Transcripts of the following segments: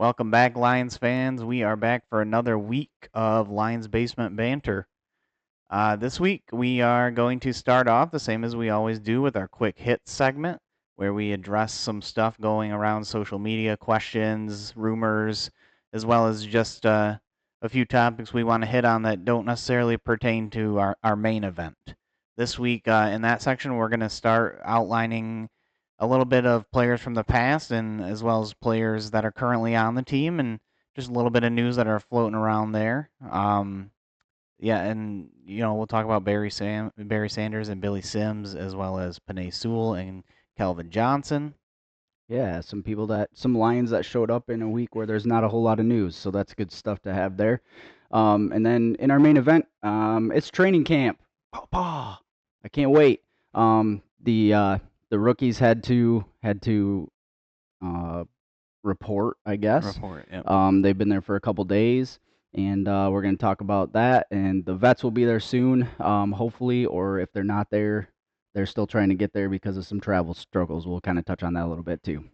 Welcome back, Lions fans. We are back for another week of Lions Basement Banter. This week, we are going to start off the same as we always do with our quick hits segment, where we address some stuff going around social media, questions, rumors, as well as just a few topics we want to hit on that don't necessarily pertain to our main event. This week, in that section, we're going to start outlining a little bit of players from the past and as well as players that are currently on the team and just a little bit of news that are floating around there. Yeah, and we'll talk about Barry Sanders and Billy Sims as well as Panay Sewell and Kelvin Johnson. Yeah, some Lions that showed up in a week where there's not a whole lot of news, so that's good stuff to have there. And then in our main event, it's training camp. Paw, paw. I can't wait. The rookies had to report, I guess. Report. Yep. They've been there for a couple days, and we're going to talk about that. And the vets will be there soon, hopefully, or if they're not there, they're still trying to get there because of some travel struggles. We'll kind of touch on that a little bit too.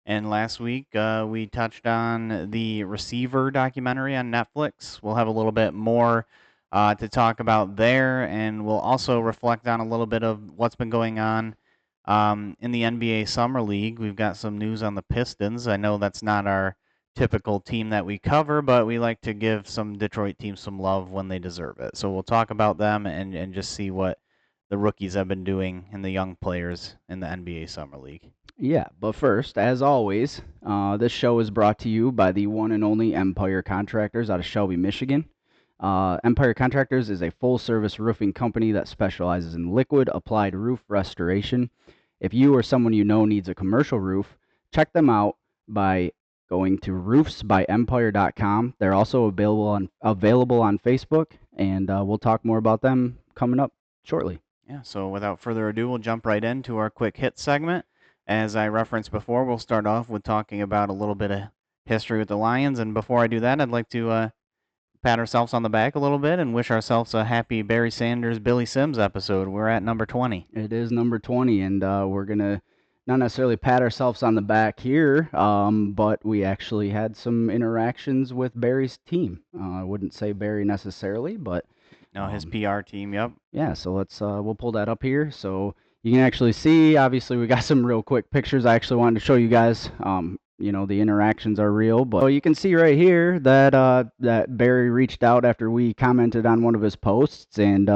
And last week, we touched on the Receiver documentary on Netflix. We'll have a little bit more to talk about there, and we'll also reflect on a little bit of what's been going on in the NBA Summer League. We've got some news on the Pistons. I know that's not our typical team that we cover, but we like to give some Detroit teams some love when they deserve it. So we'll talk about them and just see what the rookies have been doing and the young players in the NBA Summer League. Yeah, but first, as always, this show is brought to you by the one and only Empire Contractors out of Shelby, Michigan. Empire Contractors is a full service roofing company that specializes in liquid applied roof restoration. If you or someone you know needs a commercial roof, check them out by going to roofsbyempire.com. They're also available on Facebook, and we'll talk more about them coming up shortly. Yeah, so without further ado, we'll jump right into our quick hit segment. As I referenced before, we'll start off with talking about a little bit of history with the Lions. And before I do that, I'd like to pat ourselves on the back a little bit and wish ourselves a happy Barry Sanders, Billy Sims episode. We're at number 20. It is number 20, and we're going to not necessarily pat ourselves on the back here, but we actually had some interactions with Barry's team. I wouldn't say Barry necessarily, but No, his PR team, yep. yeah, so we'll pull that up here. So you can actually see, obviously, we got some real quick pictures I actually wanted to show you guys. The interactions are real, but you can see right here that Barry reached out after we commented on one of his posts, and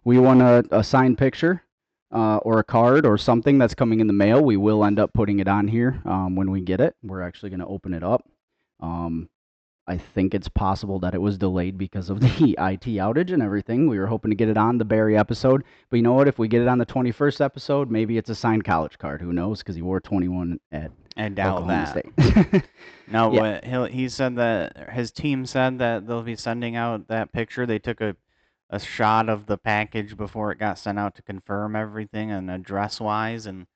we won a signed picture or a card or something that's coming in the mail. We will end up putting it on here when we get it. We're actually going to open it up. I think it's possible that it was delayed because of the IT outage and everything. We were hoping to get it on the Barry episode. But you know what? If we get it on the 21st episode, maybe it's a signed college card. Who knows? Because he wore 21 at I doubt Oklahoma that. State. No, Yeah. he said that his team said that they'll be sending out that picture. They took a shot of the package before it got sent out to confirm everything and address wise, and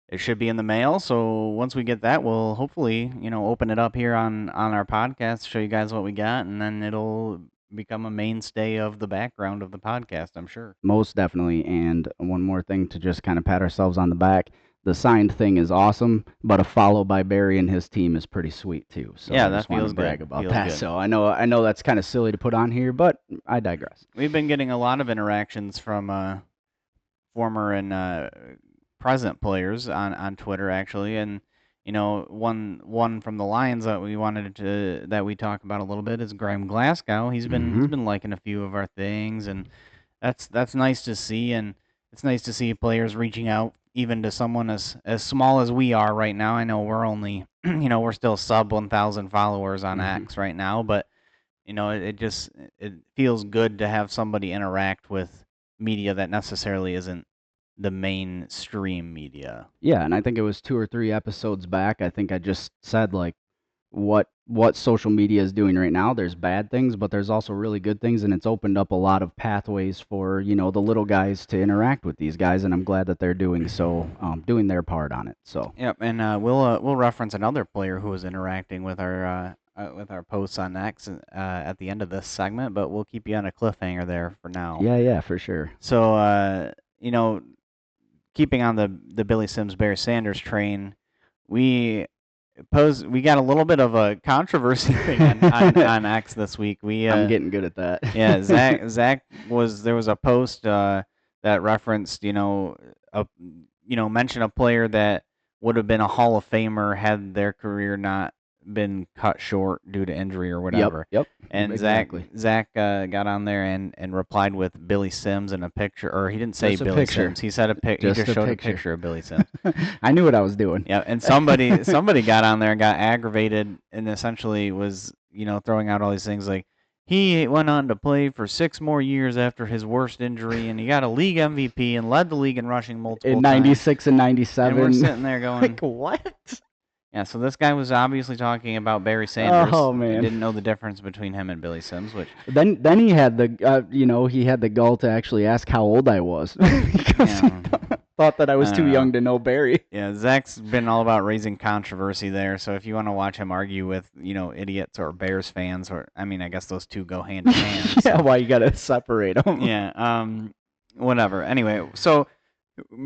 it should be in the mail. So once we get that, we'll hopefully, open it up here on our podcast, show you guys what we got, and then it'll become a mainstay of the background of the podcast, I'm sure. Most definitely. And one more thing to just kind of pat ourselves on the back. The signed thing is awesome, but a follow by Barry and his team is pretty sweet too. So Yeah, I that just want feels to brag good. about Feels that. good. So I know that's kind of silly to put on here, but I digress. We've been getting a lot of interactions from former and present players on Twitter actually, and one from the Lions that we talk about a little bit is Graham Glasgow. He's been liking a few of our things, and that's nice to see, and it's nice to see players reaching out even to someone as small as we are right now. I know we're only we're still sub 1,000 followers on X right now, but it feels good to have somebody interact with media that necessarily isn't the mainstream media. Yeah, and I think it was 2 or 3 episodes back. I think I just said like what social media is doing right now. There's bad things, but there's also really good things, and it's opened up a lot of pathways for the little guys to interact with these guys, and I'm glad that they're doing so, doing their part on it. So Yep, and we'll reference another player who was interacting with our posts on X at the end of this segment, but we'll keep you on a cliffhanger there for now. yeah, for sure. So keeping on the Billy Sims Barry Sanders train, we we got a little bit of a controversy thing on X this week. I'm getting good at that. Yeah, there was a post that referenced, mention a player that would have been a Hall of Famer had their career not been cut short due to injury or whatever. Yep, And exactly. Zach got on there and replied with Billy Sims in a picture, or he didn't say Just a Billy picture. Sims. He said he just showed a picture of Billy Sims. I knew what I was doing. Yeah, and somebody got on there and got aggravated and essentially was, throwing out all these things like he went on to play for 6 more years after his worst injury, and he got a league MVP and led the league in rushing multiple In times. 96 and 97. And we're sitting there going, like, what? Yeah, so this guy was obviously talking about Barry Sanders. Oh, man. And didn't know the difference between him and Billy Sims, which Then he had the he had the gall to actually ask how old I was because he thought that I was too young to know Barry. Yeah, Zach's been all about raising controversy there. So if you want to watch him argue with, idiots or Bears fans, or I guess those two go hand in hand. Yeah, why you gotta separate them? Yeah, whatever. Anyway, so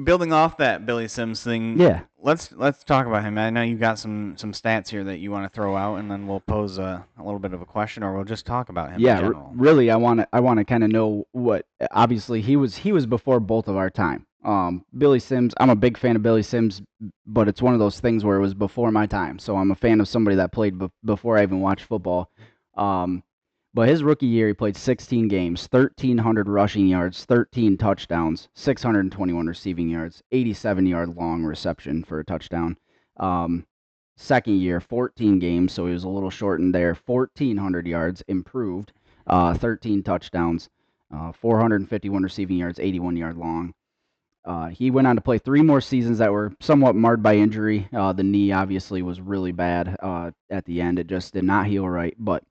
building off that Billy Sims thing, yeah, let's talk about him. I know you got some stats here that you want to throw out, and then we'll pose a little bit of a question, or we'll just talk about him. Yeah, in general. Really, I want to kind of know what. Obviously, he was before both of our time. Billy Sims, I'm a big fan of Billy Sims, but it's one of those things where it was before my time. So I'm a fan of somebody that played before I even watched football. But his rookie year, he played 16 games, 1,300 rushing yards, 13 touchdowns, 621 receiving yards, 87-yard long reception for a touchdown. Second year, 14 games, so he was a little shortened there, 1,400 yards, improved, 13 touchdowns, 451 receiving yards, 81-yard long. He went on to play 3 more seasons that were somewhat marred by injury. The knee obviously was really bad at the end. It just did not heal right, but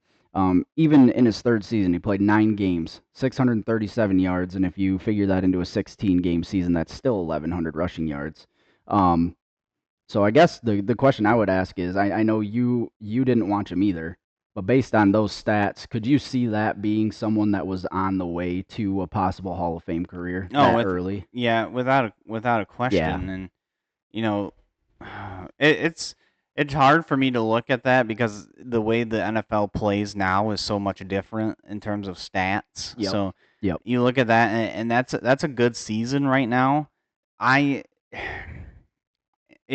even in his third season, he played 9 games, 637 yards, and if you figure that into a 16-game season, that's still 1,100 rushing yards. So I guess the question I would ask is, I know you didn't watch him either, but based on those stats, could you see that being someone that was on the way to a possible Hall of Fame career early? Yeah, without a question. Yeah. And it's hard for me to look at that because the way the NFL plays now is so much different in terms of stats. Yep. So Yep. you look at that, and that's a good season right now. If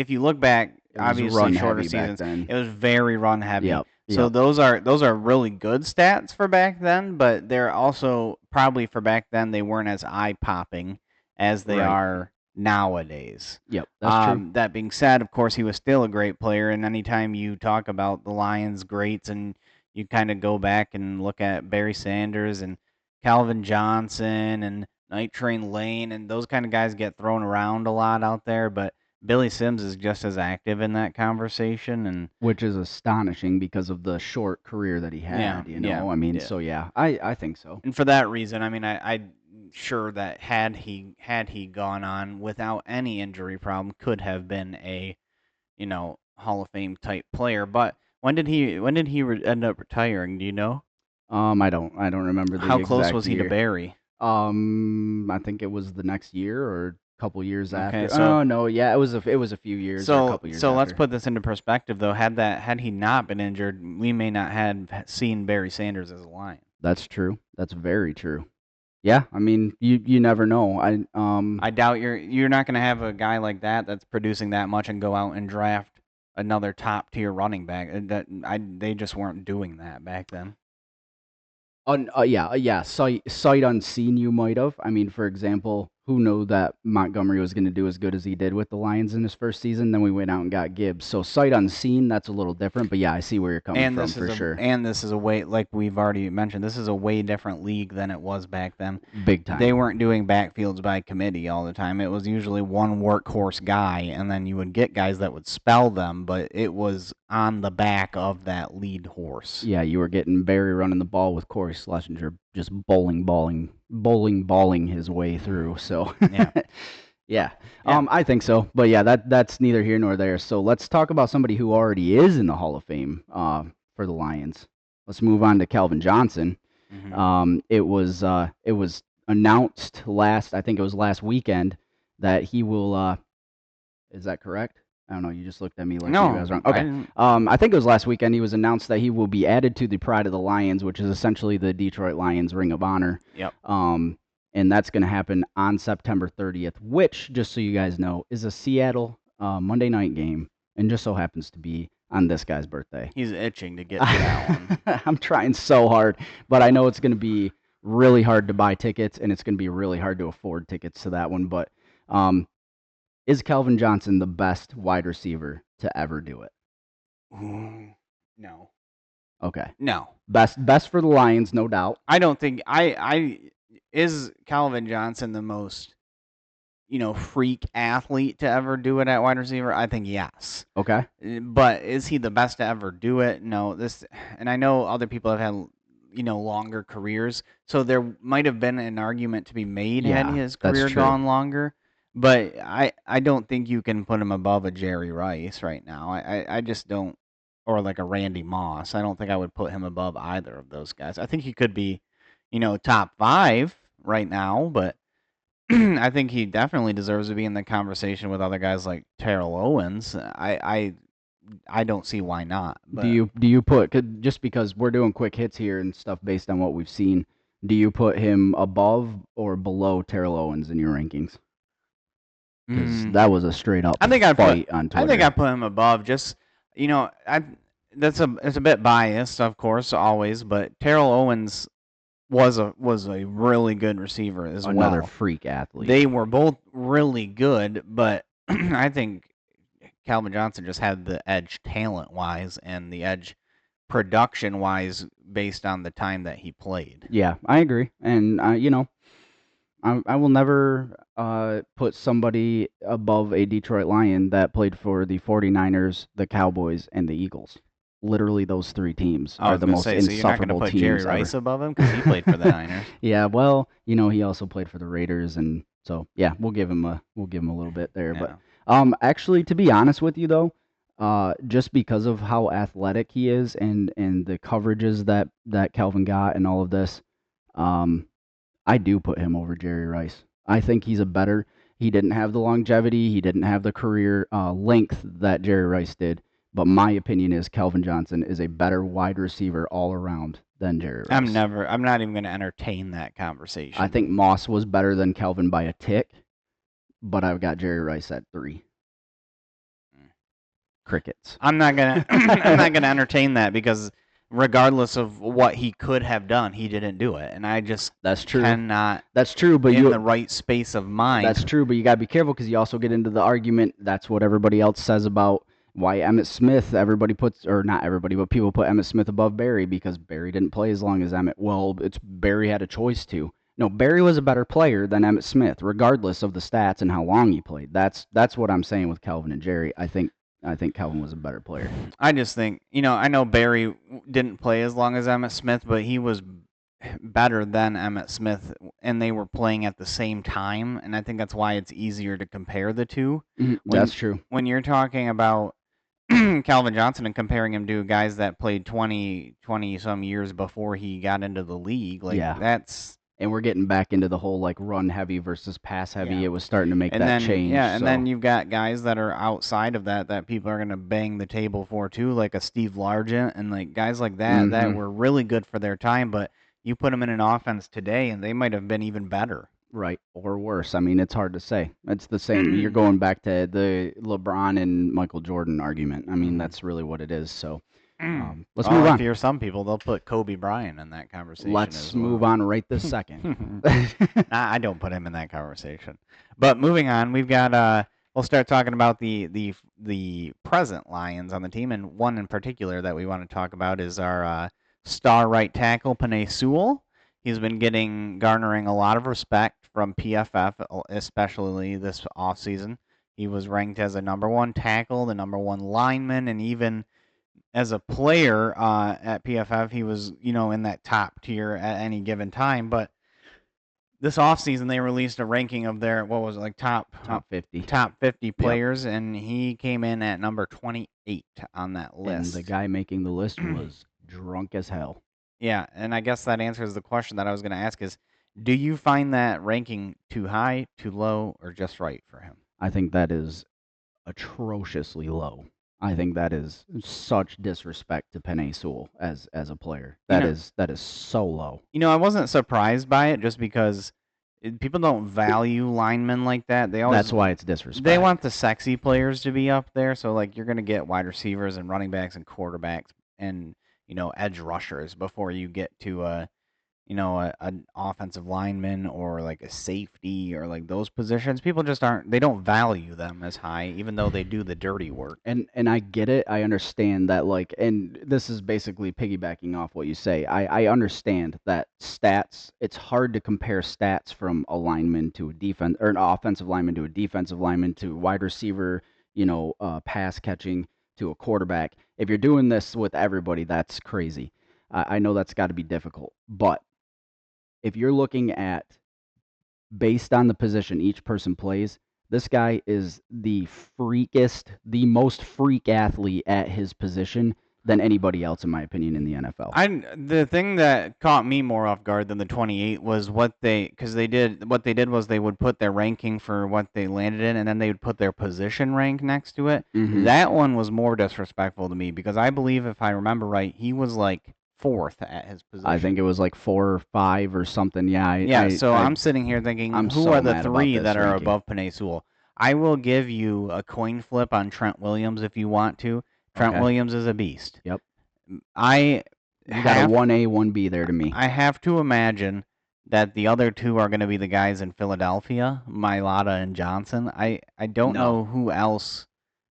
you look back, obviously shorter seasons, it was very run heavy. Yep. So those are really good stats for back then, but they're also probably for back then they weren't as eye popping as they are nowadays. Yep, that's true. That being said, of course, he was still a great player, and anytime you talk about the Lions greats and you kind of go back and look at Barry Sanders and Calvin Johnson and Night Train Lane, and those kind of guys get thrown around a lot out there, but Billy Sims is just as active in that conversation, and which is astonishing because of the short career that he had. So I think so. And for that reason, I'm sure that had he gone on without any injury problem, could have been a, Hall of Fame type player. But when did he end up retiring? Do you know? I don't remember the How exact close was he year. to Barry? I think it was the next year or couple years after. So, it was a few years or a couple years so after. let's put this into perspective though. Had he not been injured, we may not have seen Barry Sanders as a Lion. That's true. That's very true. Yeah, you never know. I doubt you're not going to have a guy like that that's producing that much and go out and draft another top tier running back. They just weren't doing that back then. Sight unseen, you might have. For example, who knew that Montgomery was going to do as good as he did with the Lions in his first season? Then we went out and got Gibbs. So sight unseen, that's a little different. But yeah, I see where you're coming from for sure. And this is a way, like we've already mentioned, this is a way different league than it was back then. Big time. They weren't doing backfields by committee all the time. It was usually one workhorse guy, and then you would get guys that would spell them, but it was on the back of that lead horse. Yeah, you were getting Barry running the ball with Corey Schlesinger just balling his way through. So yeah. I think so. But yeah, that's neither here nor there. So let's talk about somebody who already is in the Hall of Fame for the Lions. Let's move on to Calvin Johnson. Mm-hmm. It was announced last weekend that he will. Is that correct? I don't know. You just looked at me like maybe I was No, wrong. I Okay. didn't. I think it was last weekend. He was announced that he will be added to the Pride of the Lions, which is essentially the Detroit Lions Ring of Honor. Yep. And that's going to happen on September 30th, which, just so you guys know, is a Seattle Monday night game, and just so happens to be on this guy's birthday. He's itching to get to that one. I'm trying so hard, but I know it's going to be really hard to buy tickets, and it's going to be really hard to afford tickets to that one. But is Calvin Johnson the best wide receiver to ever do it? No. Okay. No. Best for the Lions, no doubt. I don't think is Calvin Johnson the most freak athlete to ever do it at wide receiver? I think yes. Okay. But is he the best to ever do it? No. And I know other people have had longer careers, so there might have been an argument to be made had his career gone longer. But I don't think you can put him above a Jerry Rice right now. I just don't, or like a Randy Moss. I don't think I would put him above either of those guys. I think he could be, top 5 right now, but I think he definitely deserves to be in the conversation with other guys like Terrell Owens. I don't see why not. But Do you put, just because we're doing quick hits here and stuff based on what we've seen, do you put him above or below Terrell Owens in your rankings? Because that was a straight up fight on Twitter. I think I put him above. Just it's a bit biased, of course, always. But Terrell Owens was a really good receiver as well. Another freak athlete. They were both really good, but I think Calvin Johnson just had the edge talent-wise and the edge production-wise based on the time that he played. Yeah, I agree. And, I will never put somebody above a Detroit Lion that played for the 49ers, the Cowboys, and the Eagles. Literally, those 3 teams are the most insufferable teams. So you're not going to put Jerry Rice above him because he played for the Niners. Yeah, well, he also played for the Raiders, and so yeah, we'll give him a little bit there. Yeah. But actually, to be honest with you though, just because of how athletic he is and the coverages that Calvin got and all of this, I do put him over Jerry Rice. I think he's he didn't have the longevity, he didn't have the career length that Jerry Rice did. But my opinion is Calvin Johnson is a better wide receiver all around than Jerry Rice. I'm not even going to entertain that conversation. I think Moss was better than Calvin by a tick, but I've got Jerry Rice at 3. Crickets. I'm not gonna entertain that because regardless of what he could have done, he didn't do it, and I just cannot. That's true, but in the right space of mind. That's true, but you gotta be careful because you also get into the argument. That's what everybody else says about why Emmitt Smith. Everybody puts, or not everybody, but people put Emmitt Smith above Barry because Barry didn't play as long as Emmitt. Well, Barry had a choice to. No, Barry was a better player than Emmitt Smith, regardless of the stats and how long he played. That's what I'm saying with Calvin and Jerry. I think Calvin was a better player. I just think, I know Barry didn't play as long as Emmitt Smith, but he was better than Emmitt Smith, and they were playing at the same time, and I think that's why it's easier to compare the two. That's true. When you're talking about Calvin Johnson and comparing him to guys that played 20 some years before he got into the league, that's... And we're getting back into the whole run heavy versus pass heavy. Yeah. It was starting to make that change. Yeah, and then you've got guys that are outside of that people are going to bang the table for too, like a Steve Largent and guys like that that were really good for their time, but you put them in an offense today and they might have been even better. Right, or worse. I mean, it's hard to say. It's the same. You're going back to the LeBron and Michael Jordan argument. I mean, that's really what it is. So let's move on. If you're some people, they'll put Kobe Bryant in that conversation. Let's move on right this second. I don't put him in that conversation. But moving on, we've got we'll start talking about the present Lions on the team, and one in particular that we want to talk about is our star right tackle, Penei Sewell. He's been garnering a lot of respect from PFF, especially this offseason. He was ranked as a number 1 tackle, the number 1 lineman, and even as a player at PFF, he was, in that top tier at any given time. But this offseason, they released a ranking of their, top 50. Top 50 players, and he came in at number 28 on that list. And the guy making the list was drunk as hell. Yeah, and I guess that answers the question that I was going to ask is, do you find that ranking too high, too low, or just right for him? I think that is atrociously low. I think that is such disrespect to Penei Sewell as a player. You That know, is so low. I wasn't surprised by it just because people don't value linemen like that. That's why it's They disrespect. want the sexy players to be up there. So like you're gonna get wide receivers and running backs and quarterbacks and edge rushers before you get to an offensive lineman or like a safety or like those positions. People just aren't. They don't value them as high, even though they do the dirty work. And I get it. I understand that, like, and this is basically piggybacking off what you say. I understand that stats, it's hard to compare stats from a lineman to a defense, or an offensive lineman to a defensive lineman to wide receiver, pass catching to a quarterback. If you're doing this with everybody, that's crazy. I know that's got to be difficult. But if you're looking at based on the position each person plays, this guy is the most freak athlete at his position than anybody else, in my opinion, in the NFL. The thing that caught me more off guard than the 28 was what they did was they would put their ranking for what they landed in, and then they would put their position rank next to it. Mhm. That one was more disrespectful to me because I believe, if I remember right, he was like fourth at his position. I think it was like 4 or 5 or something. Yeah. So I'm sitting here thinking, I'm who so are the mad about three this that are ranking. above Penei Sewell? I will give you a coin flip on Trent Williams if you want to. Trent Okay. Williams is a beast. Yep. I You got a 1A, 1B there to me. I have to imagine that the other two are going to be the guys in Philadelphia, Mailata and Johnson. I don't know who else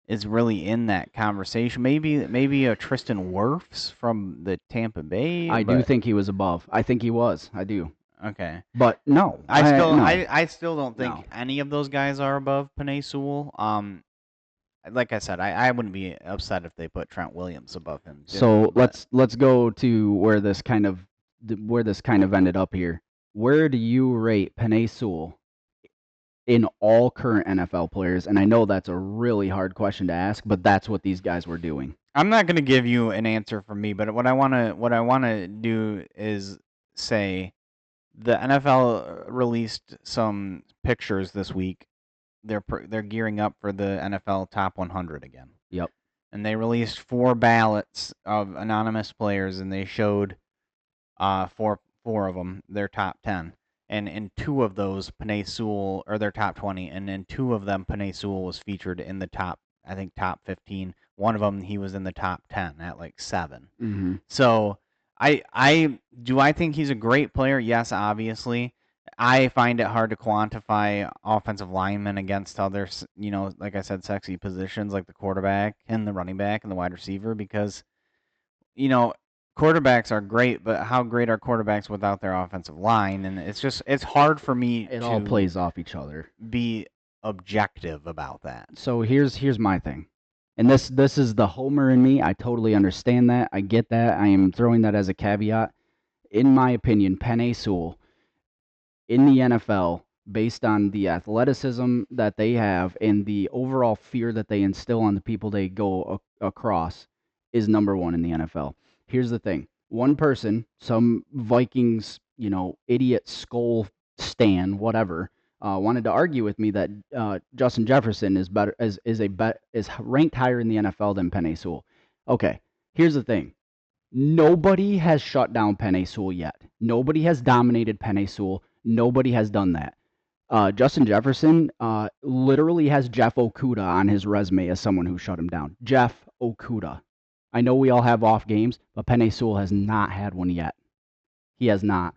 is really in that conversation. Maybe a Tristan Wirfs from the Tampa Bay. I do think he was above. I think he was. I do. Okay. But no. I still don't think No. any of those guys are above Penei Sewell. Like I said, I wouldn't be upset if they put Trent Williams above him. So let's go to where this kind of ended up here. Where do you rate Penei Sewell in all current NFL players? And I know that's a really hard question to ask, but that's what these guys were doing. I'm not going to give you an answer from me, but what I want to do is say the NFL released some pictures this week. They're gearing up for the NFL Top 100 again. Yep. And they released 4 ballots of anonymous players, and they showed four of them their top 10. And in 2 of those, Penei Sewell, or their top 20, and in 2 of them, Penei Sewell was featured in the top 15. One of them, he was in the top 10 at like 7. Mm-hmm. So I think he's a great player? Yes, obviously. I find it hard to quantify offensive linemen against other, like I said, sexy positions like the quarterback and the running back and the wide receiver because, quarterbacks are great, but how great are quarterbacks without their offensive line? And it's hard for me It to all plays off each other. Be objective about that. So here's my thing. And this is the homer in me. I totally understand that. I get that. I am throwing that as a caveat. In my opinion, Penei Sewell in the NFL, based on the athleticism that they have and the overall fear that they instill on the people they go across, is number 1 in the NFL. Here's the thing. One person, some Vikings, idiot skull stan, whatever, wanted to argue with me that Justin Jefferson is ranked higher in the NFL than Penei Sewell. Okay, here's the thing. Nobody has shut down Penei Sewell yet. Nobody has dominated Penei Sewell. Nobody has done that. Justin Jefferson literally has Jeff Okudah on his resume as someone who shut him down. Jeff Okudah. I know we all have off games, but Penei Sewell has not had one yet. He has not.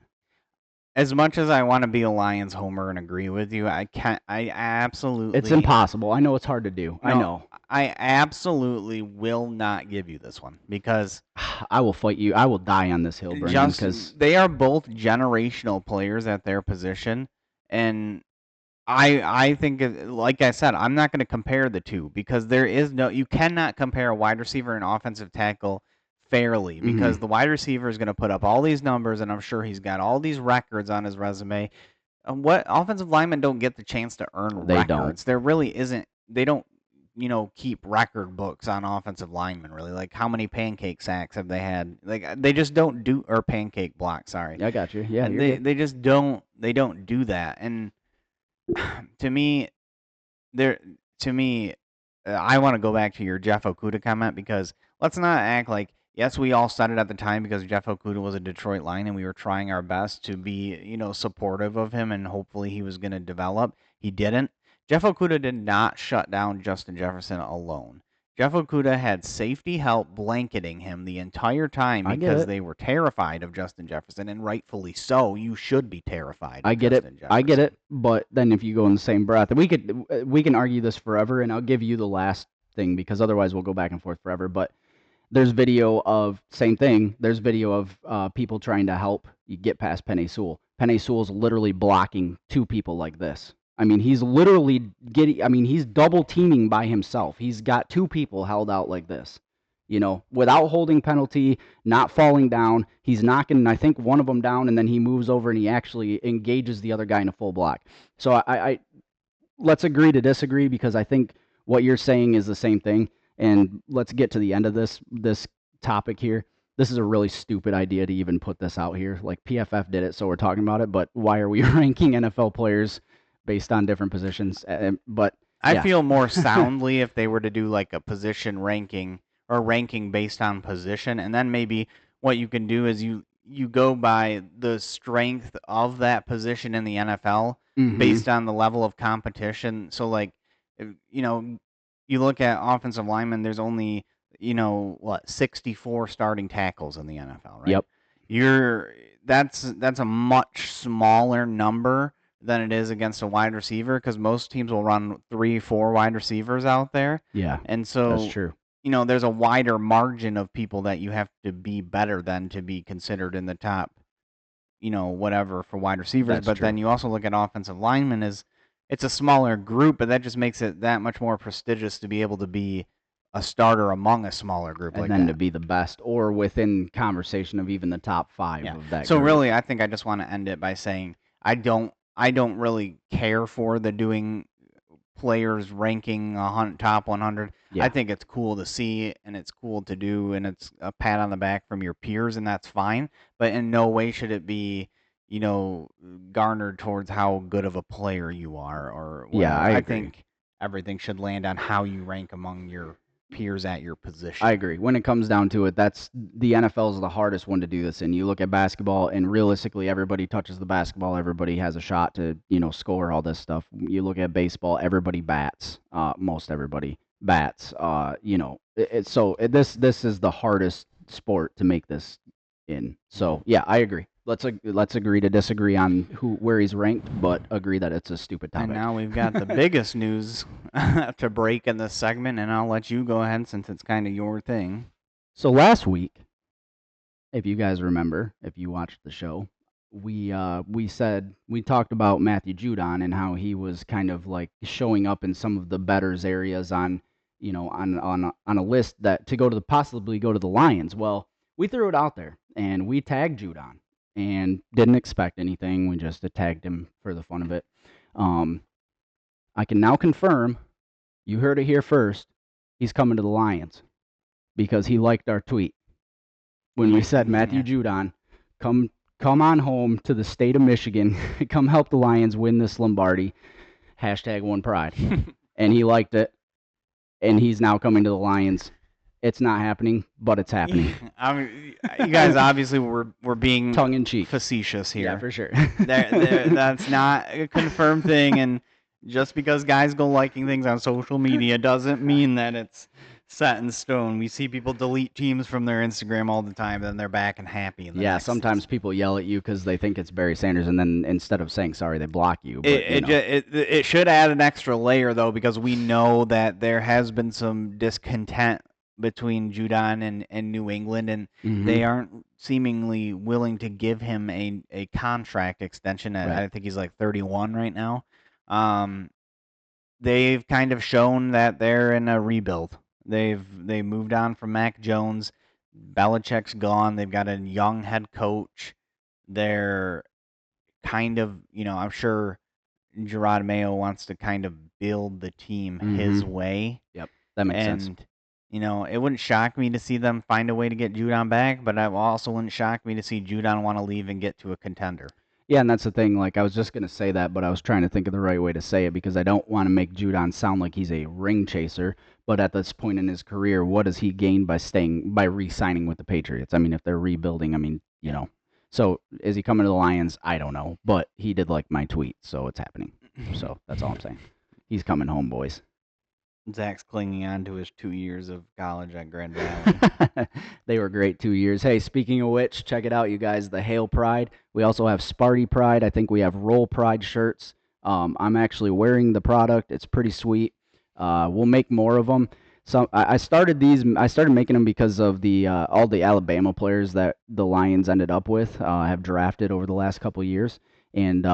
As much as I want to be a Lions homer and agree with you, I can't. I absolutely. It's impossible. I know it's hard to do. I know. I absolutely will not give you this one because I will fight you. I will die on this hill, Brendan, because they are both generational players at their position, and I think, like I said, I'm not going to compare the two because you cannot compare a wide receiver and offensive tackle fairly because the wide receiver is going to put up all these numbers, and I'm sure he's got all these records on his resume. What offensive linemen don't get the chance to earn records? Don't. There really isn't. They don't, keep record books on offensive linemen really. Like how many pancake sacks have they had? Like they just don't do, or pancake blocks. Sorry. I got you. Yeah. They just don't. They don't do that, and to me, I want to go back to your Jeff Okuda comment because let's not act like, yes, we all said it at the time because Jeff Okuda was a Detroit Lion and we were trying our best to be, supportive of him and hopefully he was going to develop. He didn't. Jeff Okuda did not shut down Justin Jefferson alone. Jeff Okuda had safety help blanketing him the entire time I get because it. they were terrified of Justin Jefferson, and rightfully so. You should be terrified I of get it. Justin I get it. Jefferson. But then if you go in the same breath, we can argue this forever, and I'll give you the last thing because otherwise we'll go back and forth forever. But there's video of same thing. There's video of people trying to help you get past Penei Sewell. Penei Sewell's literally blocking two people like this. I mean, he's literally getting. I mean, he's double teaming by himself. He's got two people held out like this. Without holding penalty, not falling down. He's knocking, I think, one of them down, and then he moves over and he actually engages the other guy in a full block. So I let's agree to disagree because I think what you're saying is the same thing. And let's get to the end of this topic here. This is a really stupid idea to even put this out here. Like PFF did it, so we're talking about it. But why are we ranking NFL players based on different positions? But I yeah, feel more soundly if they were to do like a position ranking or ranking based on position, and then maybe what you can do is you go by the strength of that position in the NFL mm-hmm. based on the level of competition. So like, you look at offensive linemen, there's only 64 starting tackles in the NFL, right? Yep. You're that's a much smaller number than it is against a wide receiver because most teams will run 3, 4 wide receivers out there. Yeah, And that's so, true. there's a wider margin of people that you have to be better than to be considered in the top, whatever for wide receivers. That's But true. then you also look at offensive linemen as it's a smaller group, but that just makes it that much more prestigious to be able to be a starter among a smaller group And like then to that. be the best or within conversation of even the top 5 Yeah. of that So group. really, I think I just want to end it by saying I don't really care for the doing players ranking top 100. I Yeah. think it's cool to see and it's cool to do and it's a pat on the back from your peers and that's fine. But in no way should it be, you know, garnered towards how good of a player you are or Yeah, whatever. I I agree. think everything should land on how you rank among your peers at your I position. agree. When it comes down to it, that's the NFL is the hardest one to do this in. You look at basketball, and realistically, everybody touches the basketball. Everybody has a shot to, score all this stuff. You look at baseball, everybody bats. Most everybody bats. This is the hardest sport to make this in. So yeah, I agree. Let's agree to disagree on where he's ranked, but agree that it's a stupid And topic. now we've got the biggest news to break in this segment, and I'll let you go ahead since it's kind of your thing. So last week, if you guys remember, if you watched the show, we talked about Matthew Judon and how he was kind of like showing up in some of the betters areas on on a list that to possibly go to the Lions. Well, we threw it out there and we tagged Judon and didn't expect anything. We just tagged him for the fun of it. Um, I can now confirm, you heard it here first. He's coming to the Lions because he liked our tweet when we said Matthew Judon, come on home to the state of Michigan, come help the Lions win this Lombardi. Hashtag one pride. And he liked it, and he's now coming to the Lions. It's not happening, but it's happening. I mean, you guys obviously were being Tongue in cheek, facetious here. Yeah, for sure. That's not a confirmed thing, and just because guys go liking things on social media doesn't mean that it's set in stone. We see people delete teams from their Instagram all the time, then they're back and happy. In the Yeah, next sometimes people yell at you because they think it's Barry Sanders, and then instead of saying sorry, they block you. But it should add an extra layer though, because we know that there has been some discontent between Judon and New England, and they aren't seemingly willing to give him a contract extension. Right. I think he's like 31 right now. They've kind of shown that they're in a rebuild. They moved on from Mac Jones. Belichick's gone. They've got a young head coach. They're kind of, I'm sure Gerard Mayo wants to kind of build the team his way. Yep, that makes sense. And, it wouldn't shock me to see them find a way to get Judon back, but it also wouldn't shock me to see Judon want to leave and get to a contender. Yeah, and that's the thing. Like, I was just going to say that, but I was trying to think of the right way to say it because I don't want to make Judon sound like he's a ring chaser. But at this point in his career, what does he gain by re-signing with the Patriots? I mean, if they're rebuilding, I mean, you know. So is he coming to the Lions? I don't know, but he did like my tweet, so it's happening. So that's all I'm saying. He's coming home, boys. Zach's clinging on to his 2 years of college at Grand Valley. They were great 2 years. Hey, speaking of which, check it out, you guys. The Hail Pride. We also have Sparty Pride. I think we have Roll Pride shirts. I'm actually wearing the product. It's pretty sweet. We'll make more of them. So I started these. I started making them because of the all the Alabama players that the Lions ended up with have drafted over the last couple of years, and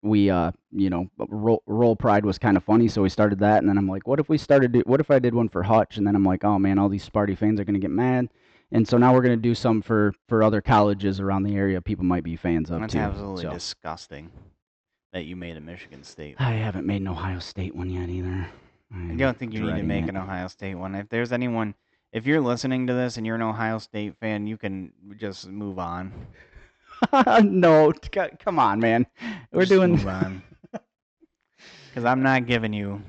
we roll pride was kind of funny, so we started that, and then I'm like, what if I did one for Hutch? And then I'm like, oh man, all these Sparty fans are gonna get mad, and so now we're gonna do some for other colleges around the area people might be fans of. That's too. absolutely disgusting that you made a Michigan State one. I haven't made an Ohio State one yet either. I don't think you need to make an Ohio State one. If there's anyone, if you're listening to this and you're an Ohio State fan, you can just move on. No, come on, man. We're just doing. Move on. Because I'm not giving you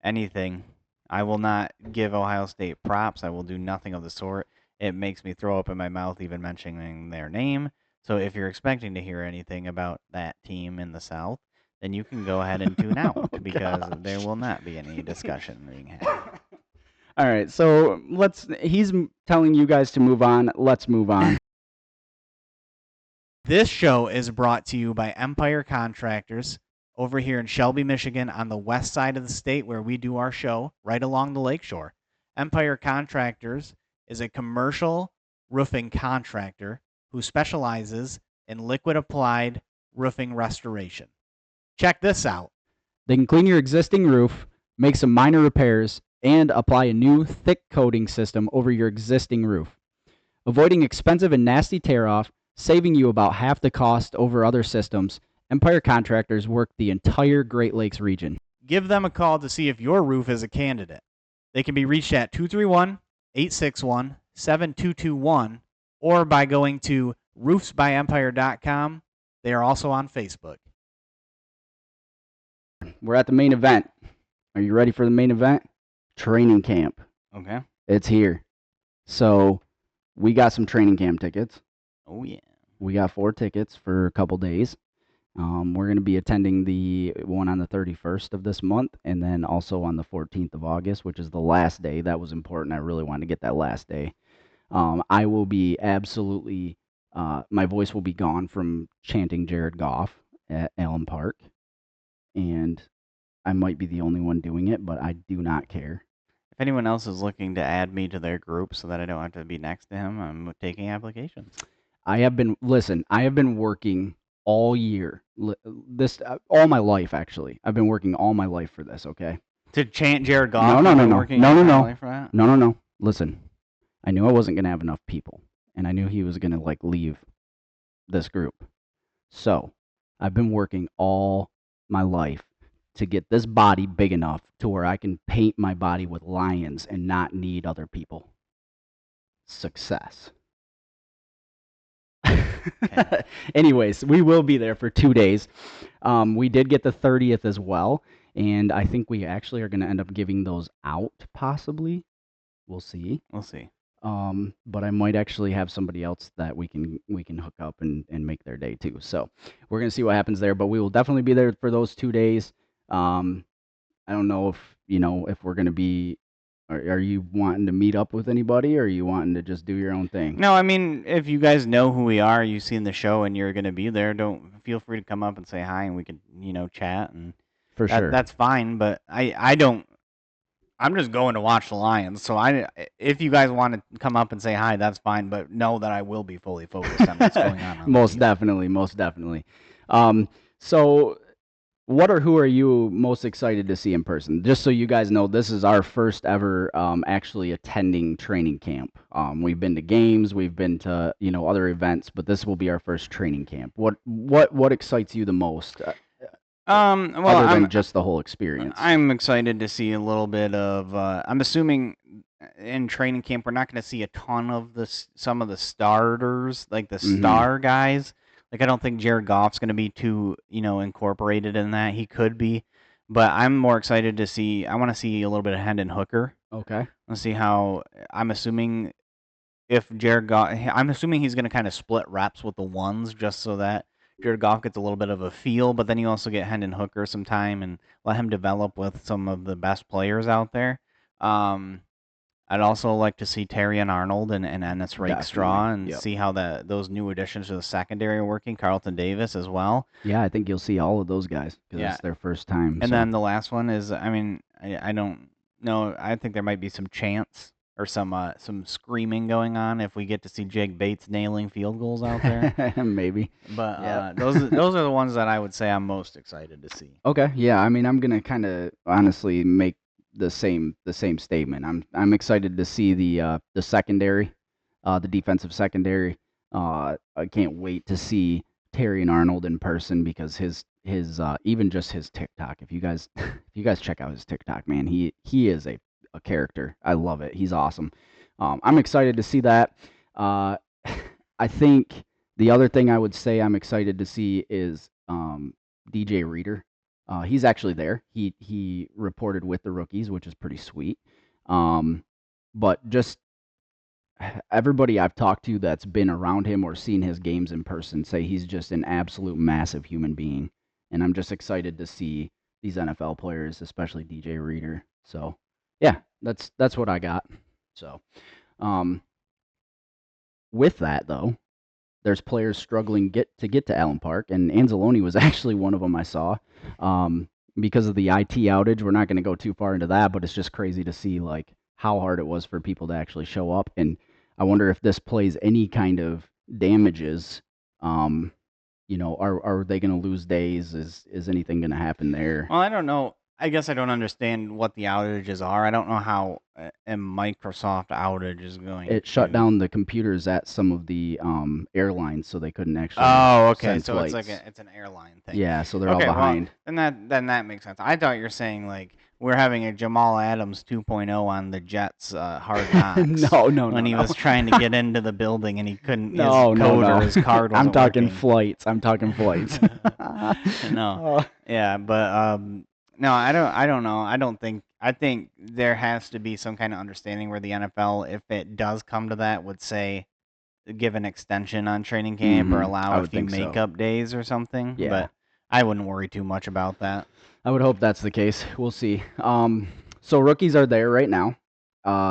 anything. I will not give Ohio State props. I will do nothing of the sort. It makes me throw up in my mouth even mentioning their name. So if you're expecting to hear anything about that team in the South, then you can go ahead and tune out because there will not be any discussion being had. All right, so he's telling you guys to move on. Let's move on. This show is brought to you by Empire Contractors over here in Shelby, Michigan, on the west side of the state where we do our show, right along the lakeshore. Empire Contractors is a commercial roofing contractor who specializes in liquid applied roofing restoration. Check this out. They can clean your existing roof, make some minor repairs, and apply a new thick coating system over your existing roof, avoiding expensive and nasty tear-off, saving you about half the cost over other systems. Empire Contractors work the entire Great Lakes region. Give them a call to see if your roof is a candidate. They can be reached at 231-861-7221 or by going to roofsbyempire.com. They are also on Facebook. We're at the main event. Are you ready for the main event? Training camp. Okay. It's here. So we got some training camp tickets. Oh, yeah. We got 4 tickets for a couple days. We're going to be attending the one on the 31st of this month and then also on the 14th of August, which is the last day. That was important. I really wanted to get that last day. I will be absolutely, my voice will be gone from chanting Jared Goff at Allen Park. And I might be the only one doing it, but I do not care. If anyone else is looking to add me to their group so that I don't have to be next to him, I'm taking applications. I have been working all year. All my life, actually. I've been working all my life for this, okay? To chant Jared Goff? No. No. Listen, I knew I wasn't going to have enough people, and I knew he was going to, leave this group. So, I've been working all my life to get this body big enough to where I can paint my body with lions and not need other people. Success. Anyways, we will be there for 2 days. We did get the 30th as well, and I think we actually are going to end up giving those out, possibly. We'll see. But I might actually have somebody else that we can hook up and make their day too. So we're going to see what happens there, but we will definitely be there for those 2 days. I don't know if we're going to be. Are you wanting to meet up with anybody, or are you wanting to just do your own thing? No, I mean, if you guys know who we are, you've seen the show, and you're going to be there, don't feel free to come up and say hi, and we can, chat. And for sure, that's fine. But I don't. I'm just going to watch the Lions. So if you guys want to come up and say hi, that's fine. But know that I will be fully focused on what's going on. Most definitely. So. Who are you most excited to see in person? Just so you guys know, this is our first ever actually attending training camp. We've been to games, we've been to other events, but this will be our first training camp. What excites you the most? Other than just the whole experience. I'm excited to see a little bit of. I'm assuming in training camp we're not going to see a ton of some of the starters, like the star guys. Like, I don't think Jared Goff's going to be too, incorporated in that. He could be, But I'm more excited to see. I want to see a little bit of Hendon Hooker. Okay. Let's see how. I'm assuming if Jared Goff, I'm assuming he's going to kind of split reps with the ones just so that Jared Goff gets a little bit of a feel, but then you also get Hendon Hooker some time and let him develop with some of the best players out there. Um, I'd also like to see Terry and Arnold and Ennis Definitely. Rakestraw and Yep. see how those new additions to the secondary are working. Carlton Davis as well. Yeah, I think you'll see all of those guys because Yeah, it's their first time. and So then the last one is, I mean, I don't know. I think there might be some chants or some screaming going on if we get to see Jake Bates nailing field goals out there. maybe. But Yep. those are the ones that I would say I'm most excited to see. Okay. Yeah. I mean, I'm gonna kind of honestly make the same statement. I'm excited to see the secondary, the defensive secondary. I can't wait to see Terry and Arnold in person because his even just his TikTok. If you guys if you guys check out his TikTok, man, he is a character. I love it. He's awesome. I'm excited to see that. Uh, I think the other thing I would say I'm excited to see is DJ Reader. He's actually there. He reported with the rookies, which is pretty sweet. Um, but just everybody I've talked to that's been around him or seen his games in person say he's just an absolute massive human being, and I'm just excited to see these NFL players, especially DJ Reader. So, yeah, that's what I got. So, um, with that though, there's players struggling to get to Allen Park, and Anzalone was actually one of them I saw. Um, because of the IT outage, we're not going to go too far into that, but it's just crazy to see like how hard it was for people to actually show up, and I wonder if this plays any kind of damages. Um, are they going to lose days? Is anything going to happen there? Well, I don't know. I guess I don't understand what the outages are. I don't know how a Microsoft outage is going It shut to. down the computers at some of the airlines, so they couldn't actually Oh, okay. send So it's like flights. it's an airline thing. Yeah, so they're all Okay, well, behind. then that makes sense. I thought you were saying like we're having a Jamal Adams 2.0 on the Jets Hard Knocks No, no, when no, he no. was trying to get into the building and he couldn't his No, no, code or no. his card I'm wasn't talking working. flights. I'm talking flights. No. Uh, Yeah, but no, I don't know. I think there has to be some kind of understanding where the NFL, if it does come to that, would say give an extension on training camp or allow I a would few think so. makeup days or something, Yeah. but I wouldn't worry too much about that. I would hope that's the case. We'll see. So rookies are there right now.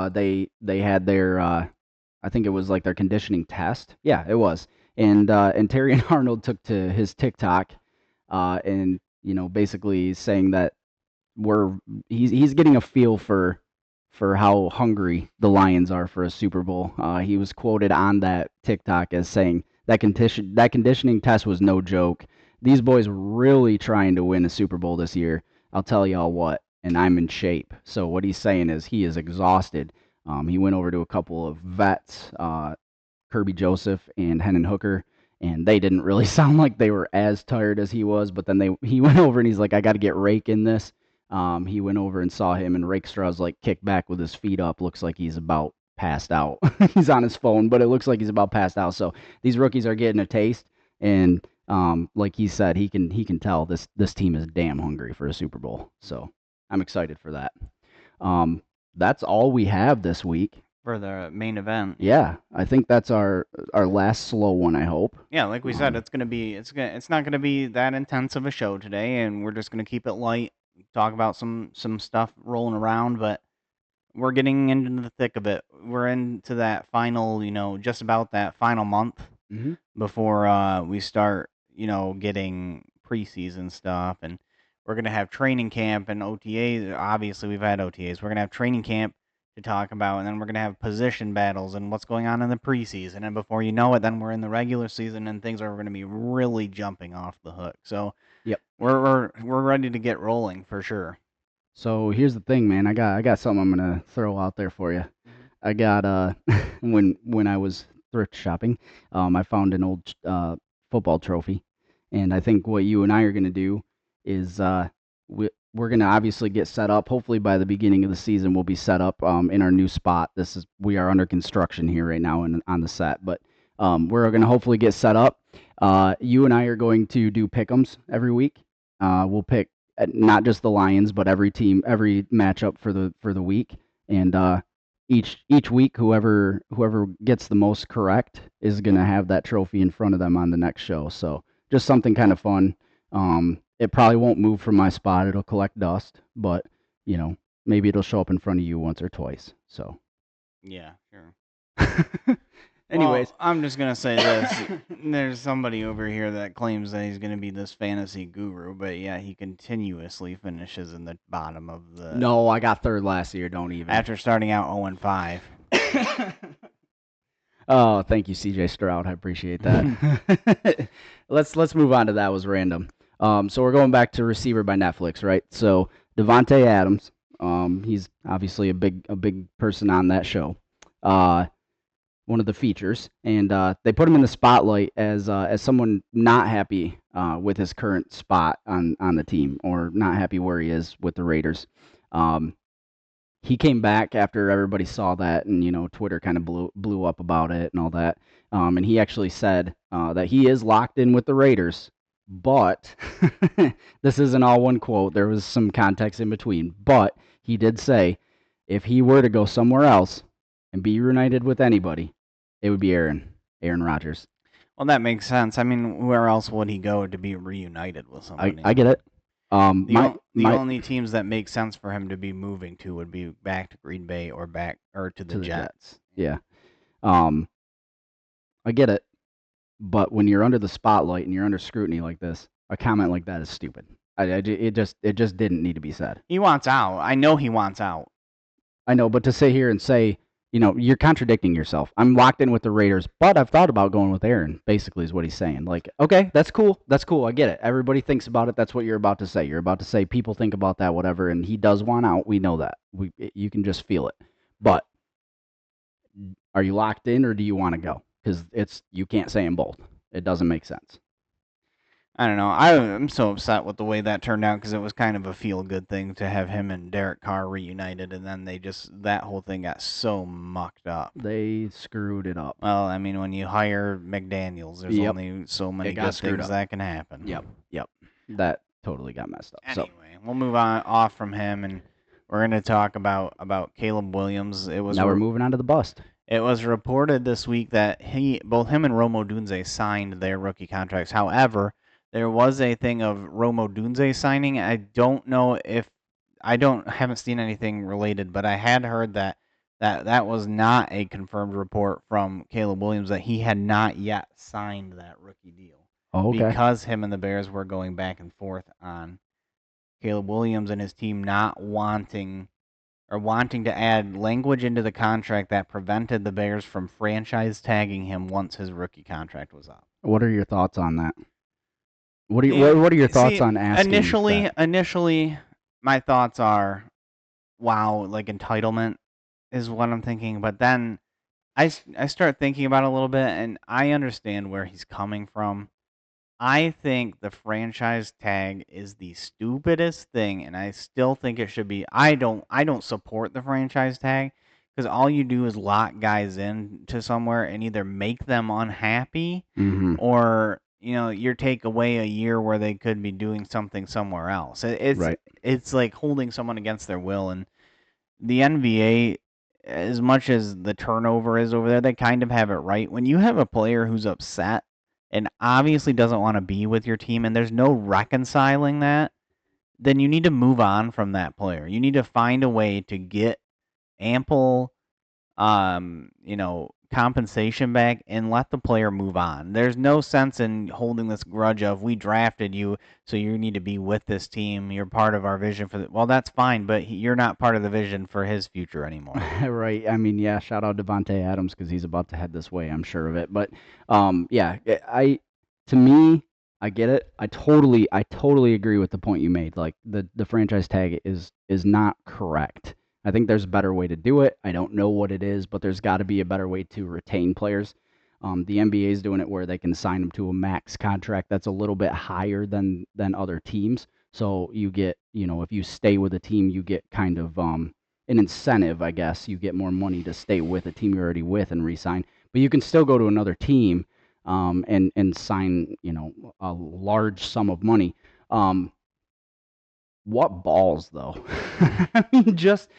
They had their I think it was like their conditioning test. Yeah, it was. And Terry and Arnold took to his TikTok, and basically saying that we're he's getting a feel for how hungry the Lions are for a Super Bowl. He was quoted on that TikTok as saying that conditioning test was no joke. These boys really trying to win a Super Bowl this year. I'll tell y'all what, and I'm in shape. So what he's saying is he is exhausted. He went over to a couple of vets, Kirby Joseph and Hendon Hooker, and they didn't really sound like they were as tired as he was. But then he went over and he's like, I got to get Rake in this. He went over and saw him, and Rakestraw's like kicked back with his feet up. Looks like he's about passed out. He's on his phone, but it looks like he's about passed out. So these rookies are getting a taste, and like he said, he can tell this team is damn hungry for a Super Bowl. So I'm excited for that. Um, that's all we have this week. For the main event. Yeah, I think that's our last slow one. I hope. Yeah, like we said, Um, it's not gonna be that intense of a show today, and we're just gonna keep it light, talk about some stuff rolling around, but we're getting into the thick of it. We're into that final, just about that final month mhm. before we start, getting preseason stuff, and we're gonna have training camp and OTAs. Obviously, we've had OTAs. We're gonna have training camp to talk about, and then we're gonna have position battles and what's going on in the preseason. And before you know it, then we're in the regular season, and things are gonna be really jumping off the hook. So Yep. we're ready to get rolling for sure. So here's the thing, man. I got something I'm gonna throw out there for you. Mhm. I got when I was thrift shopping, I found an old football trophy, and I think what you and I are gonna do is we're gonna obviously get set up. Hopefully by the beginning of the season, we'll be set up in our new spot. We are under construction here right now and on the set, but we're gonna hopefully get set up. You and I are going to do pick'ems every week. We'll pick. not just the Lions, but every team, every matchup for the week. And each week, whoever gets the most correct is gonna have that trophy in front of them on the next show. So just something kind of fun. It probably won't move from my spot. It'll collect dust, but maybe it'll show up in front of you once or twice. So. Yeah, sure. Anyways, well, I'm just gonna say this: there's somebody over here that claims that he's gonna be this fantasy guru, but yeah, he continuously finishes in the bottom of the. No, I got third last year. Don't even. After starting out 0-5. Oh, thank you, CJ Stroud. I appreciate that. Let's move on to that. Was random. So we're going back to receiver by Netflix, right? So Devontae Adams. He's obviously a big person on that show. One of the features, and they put him in the spotlight as someone not happy with his current spot on the team, or not happy where he is with the Raiders. He came back after everybody saw that, and Twitter kind of blew up about it and all that. And he actually said that he is locked in with the Raiders, but this isn't all one quote. There was some context in between, but he did say if he were to go somewhere else and be reunited with anybody, it would be Aaron Rodgers. Well, that makes sense. I mean, where else would he go to be reunited with somebody? I get it. The only teams that make sense for him to be moving to would be back to Green Bay or to the Jets. Yeah. I get it. But when you're under the spotlight and you're under scrutiny like this, a comment like that is stupid. It just didn't need to be said. He wants out. I know he wants out. I know, but to sit here and say, you're contradicting yourself. I'm locked in with the Raiders, but I've thought about going with Aaron, basically is what he's saying. Like, okay, that's cool. That's cool. I get it. Everybody thinks about it. That's what you're about to say. You're about to say people think about that, whatever, and he does want out. We know that. You can just feel it. But are you locked in or do you want to go? Because you can't say them both. It doesn't make sense. I don't know. I'm so upset with the way that turned out because it was kind of a feel-good thing to have him and Derek Carr reunited, and then that whole thing got so mucked up. They screwed it up. Well, I mean, when you hire McDaniels, there's only so many good things that can happen. Yep. That totally got messed up. Anyway, we'll move on off from him, and we're going to talk about Caleb Williams. Now we're moving on to the bust. It was reported this week that both him and Rome Odunze signed their rookie contracts. However, there was a thing of Rome Odunze signing. I don't know if haven't seen anything related, but I had heard that was not a confirmed report from Caleb Williams that he had not yet signed that rookie deal. Oh, okay. Because him and the Bears were going back and forth on Caleb Williams and his team not wanting to add language into the contract that prevented the Bears from franchise tagging him once his rookie contract was up. What are your thoughts on that? What are your thoughts on asking? Initially, my thoughts are, wow, like entitlement is what I'm thinking. But then I start thinking about it a little bit, and I understand where he's coming from. I think the franchise tag is the stupidest thing, and I still think it should be. I don't support the franchise tag because all you do is lock guys in to somewhere and either make them unhappy or you take away a year where they could be doing something somewhere else. It's like holding someone against their will, and the NBA, as much as the turnover is over there, they kind of have it right. When you have a player who's upset and obviously doesn't want to be with your team and there's no reconciling that, then you need to move on from that player. You need to find a way to get ample compensation back and let the player move on. There's no sense in holding this grudge of we drafted you, so you need to be with this team. You're part of our vision for well, that's fine, but you're not part of the vision for his future anymore. Right. I mean, yeah, shout out Devontae Adams because he's about to head this way, I'm sure of it. But yeah, to me, I get it. I totally agree with the point you made. Like the franchise tag is not correct. I think there's a better way to do it. I don't know what it is, but there's got to be a better way to retain players. The NBA is doing it where they can sign them to a max contract that's a little bit higher than other teams. So you get, if you stay with a team, you get kind of an incentive, I guess. You get more money to stay with a team you're already with and re-sign. But you can still go to another team and sign, a large sum of money. what balls though? I mean, just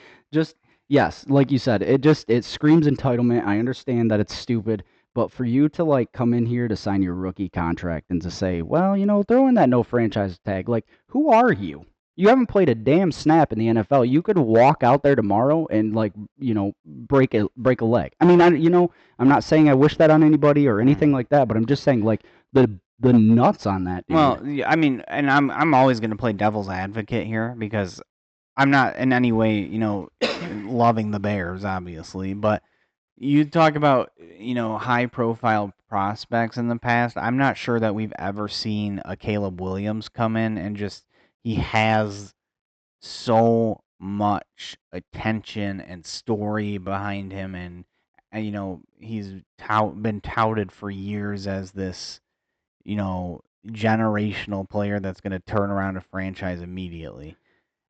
yes, like you said, it screams entitlement. I understand that it's stupid, but for you to like come in here to sign your rookie contract and to say, well, throw in that no franchise tag, like who are you? You haven't played a damn snap in the NFL. You could walk out there tomorrow and like break a leg. I mean, I'm not saying I wish that on anybody or anything like that, but I'm just saying like the nuts on that dude. Well, yeah, I mean, and I'm always going to play devil's advocate here because I'm not in any way, loving the Bears, obviously, but you talk about, high profile prospects in the past. I'm not sure that we've ever seen a Caleb Williams come in and just he has so much attention and story behind him, and he's been touted for years as this, generational player that's going to turn around a franchise immediately.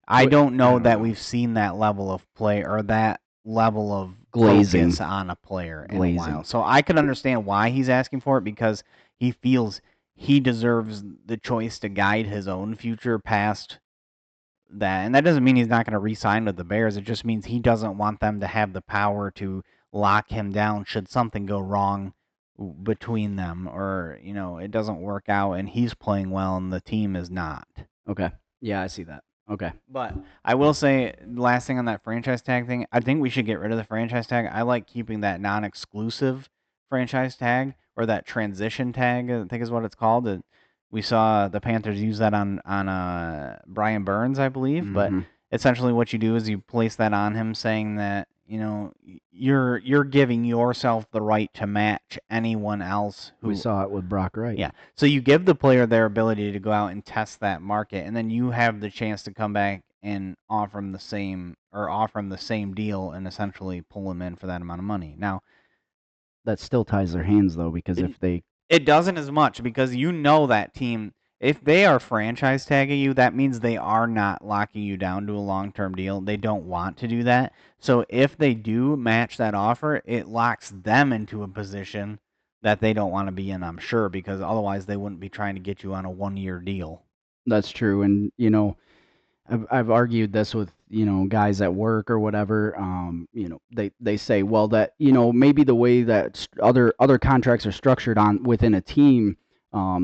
I don't know that we've seen that level of play or that level of Glazing. focus on a player in a while. So I could understand why he's asking for it because he feels he deserves the choice to guide his own future past that. And that doesn't mean he's not going to re-sign with the Bears. It just means he doesn't want them to have the power to lock him down should something go wrong between them or, it doesn't work out and he's playing well and the team is not. Okay. Yeah, I see that. Okay. But I will say, last thing on that franchise tag thing, I think we should get rid of the franchise tag. I like keeping that non-exclusive franchise tag or that transition tag, I think is what it's called. We saw the Panthers use that on Brian Burns, I believe. But essentially, what you do is you place that on him, saying that you're giving yourself the right to match anyone else who. We saw it with Brock Wright. Yeah. So you give the player their ability to go out and test that market, and then you have the chance to come back and offer them the same deal and essentially pull them in for that amount of money. Now, that still ties their hands though, because if they it doesn't as much because that team, if they are franchise tagging you, that means they are not locking you down to a long-term deal. They don't want to do that. So if they do match that offer, it locks them into a position that they don't want to be in, I'm sure, because otherwise they wouldn't be trying to get you on a 1-year deal. That's true, and I've argued this with guys at work or whatever. They say, well, that maybe the way that other contracts are structured on within a team,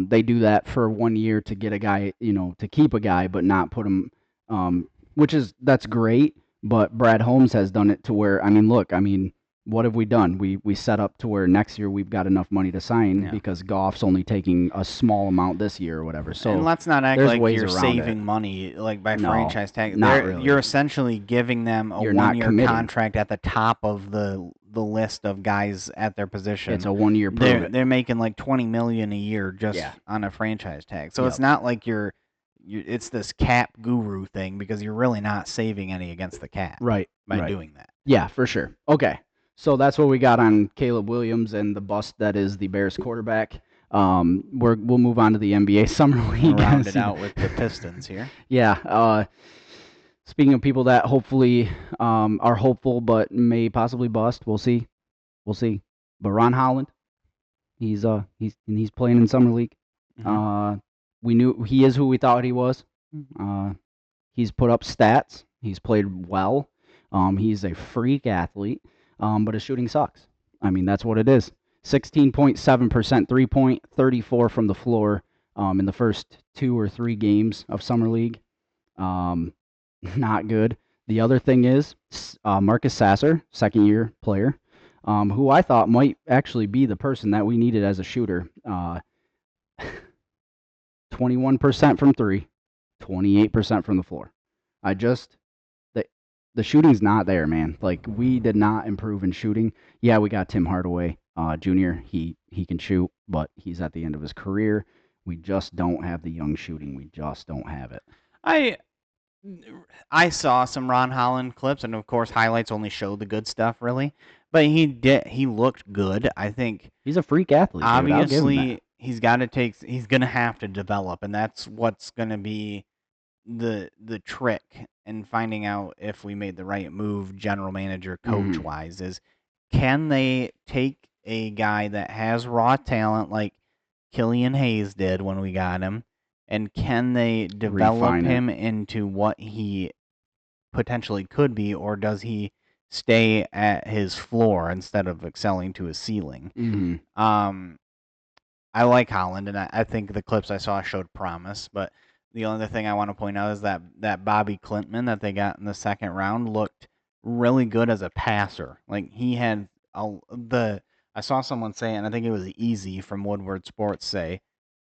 they do that for 1 year to get a guy, to keep a guy, but not put him, that's great. But Brad Holmes has done it to where, look, what have we done? We set up to where next year we've got enough money to sign because Goff's only taking a small amount this year or whatever. So and let's not act like you're saving money like by franchise tag. Really. You're essentially giving them a 1-year contract at the top of the list of guys at their position. It's a 1-year They're making like $20 million a year just on a franchise tag. So it's not like it's this cap guru thing because you're really not saving any against the cap by doing that. Yeah, for sure. Okay. So that's what we got on Caleb Williams and the bust that is the Bears quarterback. We'll move on to the NBA Summer League. Round it out with the Pistons here. Yeah. Speaking of people that hopefully are hopeful but may possibly bust, we'll see. But Ron Holland, he's playing in Summer League. We knew he is who we thought he was. He's put up stats. He's played well. He's a freak athlete. But his shooting sucks. That's what it is. 16.7% 3-point, 34 from the floor in the first 2 or 3 games of Summer League. Not good. The other thing is Marcus Sasser, second-year player, who I thought might actually be the person that we needed as a shooter. 21% from 3, 28% from the floor. The shooting's not there, man. Like, we did not improve in shooting. Yeah, we got Tim Hardaway Jr. He can shoot, but he's at the end of his career. We just don't have the young shooting. We just don't have it. I saw some Ron Holland clips, and of course, highlights only show the good stuff, really. But he looked good. I think he's a freak athlete. Obviously, he's going to have to develop, and that's what's going to be the trick in finding out if we made the right move, general manager, coach wise, is can they take a guy that has raw talent like Killian Hayes did when we got him, and can they develop Refine it. him into what he potentially could be, or does he stay at his floor instead of excelling to his ceiling? Mm-hmm. I like Holland, and I think the clips I saw showed promise. But the other thing I want to point out is that Bobby Clintman that they got in the second round looked really good as a passer. Like he had the I saw someone say, and I think it was Easy from Woodward Sports say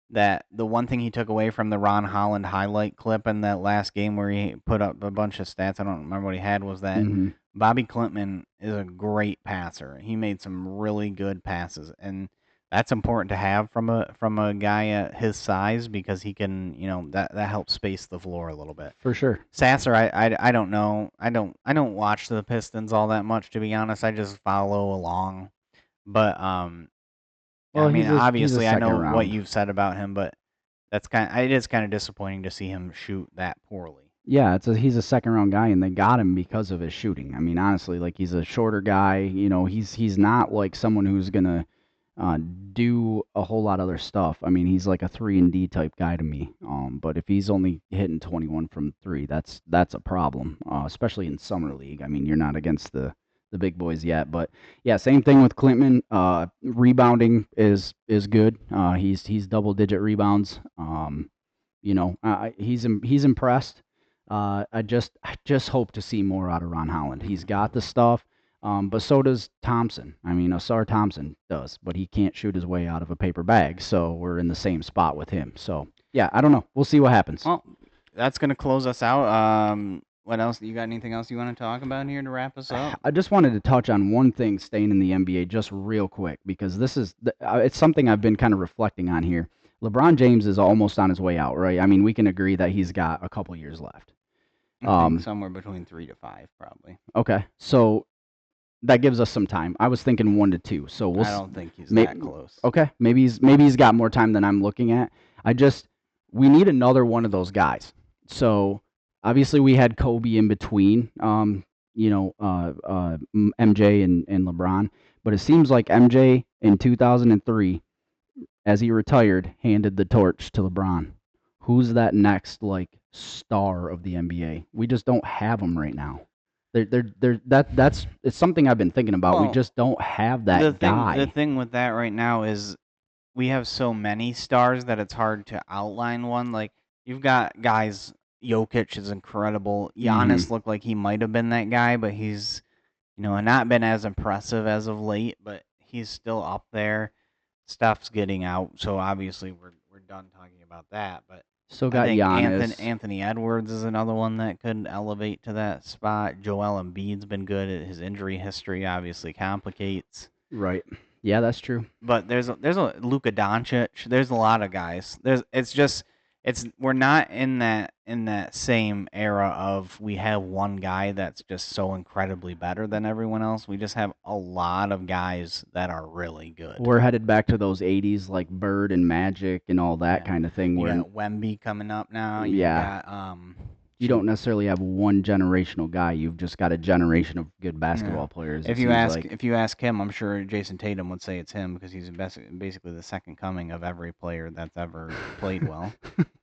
that the one thing he took away from the Ron Holland highlight clip in that last game where he put up a bunch of stats, I don't remember what he had, was that Mm-hmm. Bobby Clintman is a great passer. He made some really good passes, and that's important to have from a guy at his size because he can, that helps space the floor a little bit. For sure. Sasser, I don't know. I don't watch the Pistons all that much, to be honest. I just follow along. But yeah, I Well, mean, he's a obviously, I second know what round. you've said about him, but it is kind of disappointing to see him shoot that poorly. Yeah, he's a second round guy, and they got him because of his shooting. I mean, honestly, like he's a shorter guy. He's not like someone who's gonna uh, do a whole lot of other stuff. I mean, he's like a 3-and-D type guy to me. But if he's only hitting 21 from three, that's a problem, especially in summer league. I mean, you're not against the big boys yet, but yeah, same thing with Clintman. Rebounding is good. He's double digit rebounds. He's impressed. I just hope to see more out of Ron Holland. He's got the stuff. But so does Thompson. I mean, Asar Thompson does, but he can't shoot his way out of a paper bag. So we're in the same spot with him. So yeah, I don't know. We'll see what happens. Well, that's going to close us out. What else? You got anything else you want to talk about here to wrap us up? I just wanted to touch on one thing staying in the NBA just real quick because it's something I've been kind of reflecting on here. LeBron James is almost on his way out, right? I mean, we can agree that he's got a couple years left. I think somewhere between 3 to 5, probably. Okay, so that gives us some time. I was thinking 1 to 2. So I don't think he's that close. Okay, maybe he's got more time than I'm looking at. We need another one of those guys. So obviously we had Kobe in between, MJ and LeBron, but it seems like MJ in 2003, as he retired, handed the torch to LeBron. Who's that next like star of the NBA? We just don't have them right now. That's it's something I've been thinking about. We Well, just don't have that guy. The thing with that right now is we have so many stars that it's hard to outline one. Like you've got guys. Jokic is incredible. Hmm. Giannis looked like he might have been that guy, but he's not been as impressive as of late. But he's still up there. Steph's getting out, so obviously we're done talking about that. But Still I got think Giannis. Anthony Edwards is another one that could elevate to that spot. Joel Embiid's been good. His injury history obviously complicates. Right. Yeah, that's true. But there's a Luka Doncic. There's a lot of guys. We're not in that same era of we have one guy that's just so incredibly better than everyone else. We just have a lot of guys that are really good. We're headed back to those 80s like Bird and Magic and all that kind of thing You where got Wemby coming up now. You yeah, got you don't necessarily have one generational guy. You've just got a generation of good basketball players. If you ask him, I'm sure Jason Tatum would say it's him because he's basically the second coming of every player that's ever played well,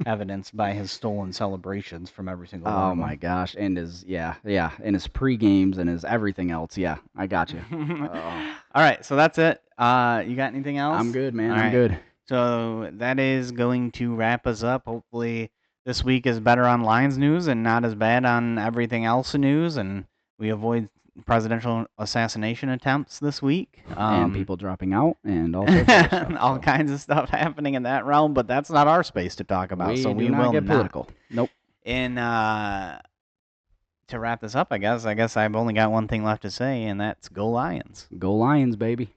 evidenced by his stolen celebrations from every single one Oh of my them. gosh, and and his pre games and his everything else. Yeah, I got you. All right, so that's it. You got anything else? I'm good, man. All I'm right. good. So that is going to wrap us up. Hopefully, this week is better on Lions news and not as bad on everything else news, and we avoid presidential assassination attempts this week. And people dropping out and all sorts of other stuff. All kinds of stuff happening in that realm, but that's not our space to talk about. So we do not will get not. political. Nope. And to wrap this up, I guess I've only got one thing left to say, and that's go Lions. Go Lions, baby.